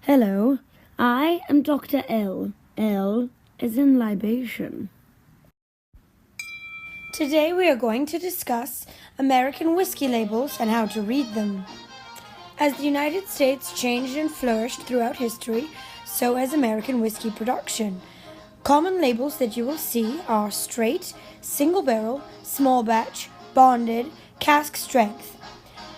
Hello, I am Dr. L. L is in libation. Today we are going to discuss American whiskey labels and how to read them. As the United States changed and flourished throughout history, so has American whiskey production. Common labels that you will see are straight, single barrel, small batch, bonded, cask strength.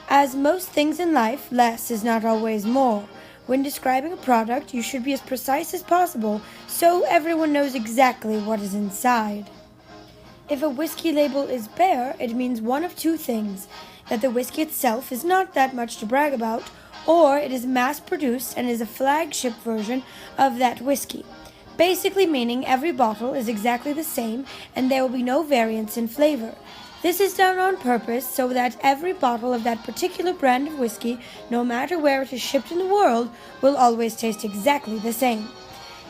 As most things in life, less is not always more. When describing a product, you should be as precise as possible so everyone knows exactly what is inside. If a whiskey label is bare, it means one of two things: that the whiskey itself is not that much to brag about, or it is mass-produced and is a flagship version of that whiskey. Basically meaning every bottle is exactly the same and there will be no variance in flavor. This is done on purpose so that every bottle of that particular brand of whiskey, no matter where it is shipped in the world, will always taste exactly the same.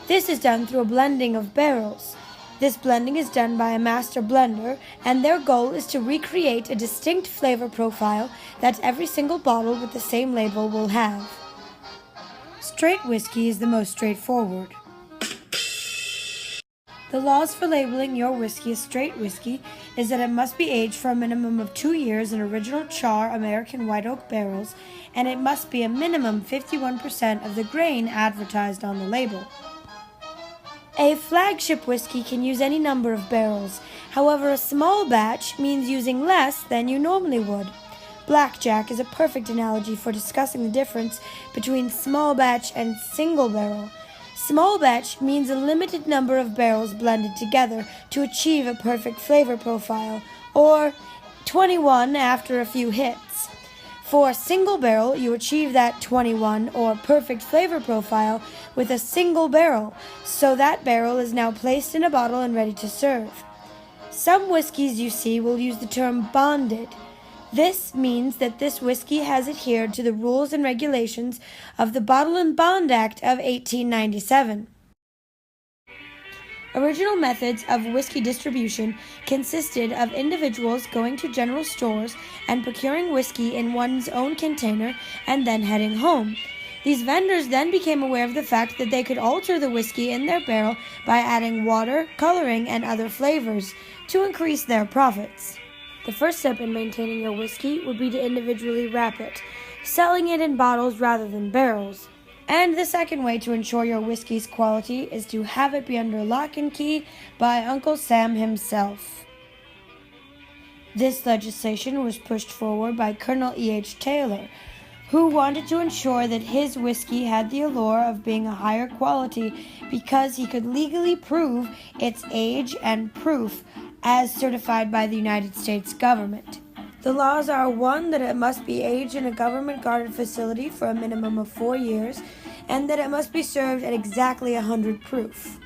This is done through a blending of barrels. This blending is done by a master blender, and their goal is to recreate a distinct flavor profile that every single bottle with the same label will have. Straight whiskey is the most straightforward. The laws for labeling your whiskey as straight whiskey is that it must be aged for a minimum of 2 years in original char American white oak barrels, and it must be a minimum 51% of the grain advertised on the label. A flagship whiskey can use any number of barrels. However, a small batch means using less than you normally would. Blackjack is a perfect analogy for discussing the difference between small batch and single barrel. Small batch means a limited number of barrels blended together to achieve a perfect flavor profile, or 21 after a few hits. For a single barrel, you achieve that 21 or perfect flavor profile with a single barrel, so that barrel is now placed in a bottle and ready to serve. Some whiskeys you see will use the term bonded. This means that this whiskey has adhered to the rules and regulations of the Bottle and Bond Act of 1897. Original methods of whiskey distribution consisted of individuals going to general stores and procuring whiskey in one's own container and then heading home. These vendors then became aware of the fact that they could alter the whiskey in their barrel by adding water, coloring, and other flavors to increase their profits. The first step in maintaining your whiskey would be to individually wrap it, selling it in bottles rather than barrels. And the second way to ensure your whiskey's quality is to have it be under lock and key by Uncle Sam himself. This legislation was pushed forward by Colonel E.H. Taylor, who wanted to ensure that his whiskey had the allure of being a higher quality because he could legally prove its age and proof as certified by the United States government. The laws are: 1, that it must be aged in a government-guarded facility for a minimum of 4 years, and that it must be served at exactly 100 proof.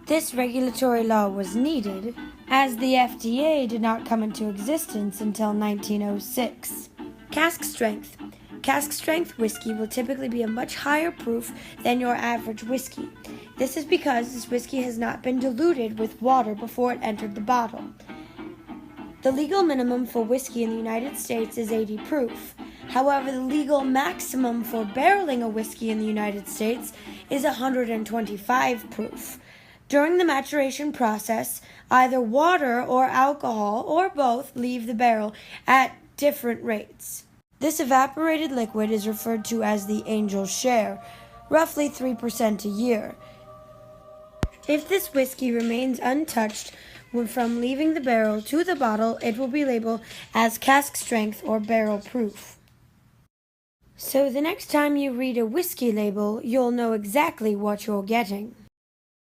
This regulatory law was needed, as the FDA did not come into existence until 1906. Cask strength. Cask strength whiskey will typically be a much higher proof than your average whiskey. This is because this whiskey has not been diluted with water before it entered the bottle. The legal minimum for whiskey in the United States is 80 proof. However, the legal maximum for barreling a whiskey in the United States is 125 proof. During the maturation process, either water or alcohol or both leave the barrel at different rates. This evaporated liquid is referred to as the angel's share, roughly 3% a year. If this whiskey remains untouched from leaving the barrel to the bottle, it will be labeled as cask strength or barrel proof. So the next time you read a whiskey label, you'll know exactly what you're getting.